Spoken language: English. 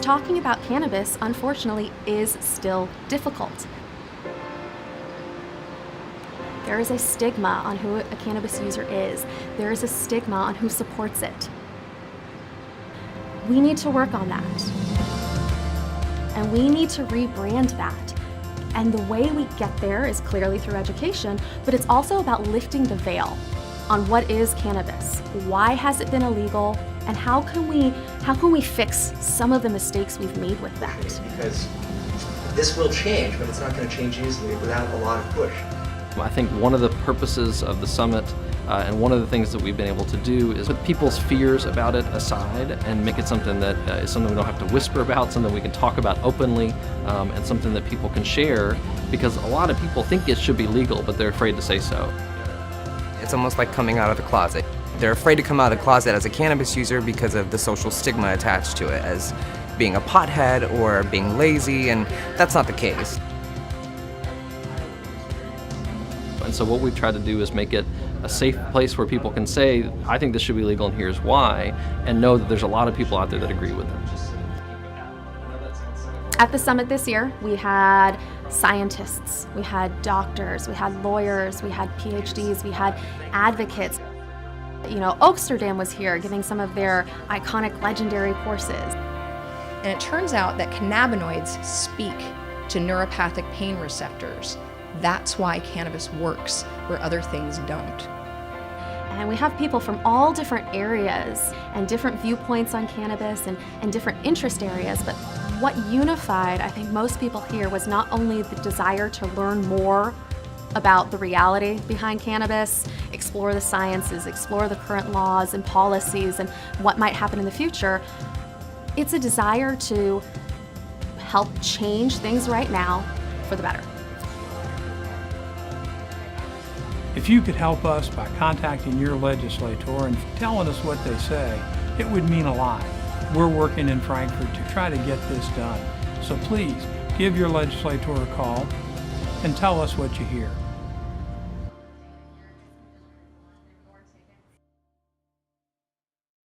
Talking about cannabis, unfortunately, is still difficult. There is a stigma on who a cannabis user is. There is a stigma on who supports it. We need to work on that. And we need to rebrand that. And the way we get there is clearly through education, but it's also about lifting the veil on what is cannabis. Why has it been illegal? And how can we fix some of the mistakes we've made with that? Because this will change, but it's not going to change easily without a lot of push. I think one of the purposes of the summit and one of the things that we've been able to do is put people's fears about it aside and make it something that is something we don't have to whisper about, something we can talk about openly, and something that people can share, because a lot of people think it should be legal, but they're afraid to say so. It's almost like coming out of the closet. They're afraid to come out of the closet as a cannabis user because of the social stigma attached to it as being a pothead or being lazy, and that's not the case. And so what we've tried to do is make it a safe place where people can say, I think this should be legal and here's why, and know that there's a lot of people out there that agree with them. At the summit this year, we had scientists, we had doctors, we had lawyers, we had PhDs, we had advocates. You know, Oaksterdam was here giving some of their iconic legendary courses. And it turns out that cannabinoids speak to neuropathic pain receptors. That's why cannabis works where other things don't. And we have people from all different areas and different viewpoints on cannabis and different interest areas, but what unified, I think, most people here was not only the desire to learn more about the reality behind cannabis, explore the sciences, explore the current laws and policies and what might happen in the future. It's a desire to help change things right now for the better. If you could help us by contacting your legislator and telling us what they say, it would mean a lot. We're working in Frankfort to try to get this done. So please, give your legislator a call and tell us what you hear.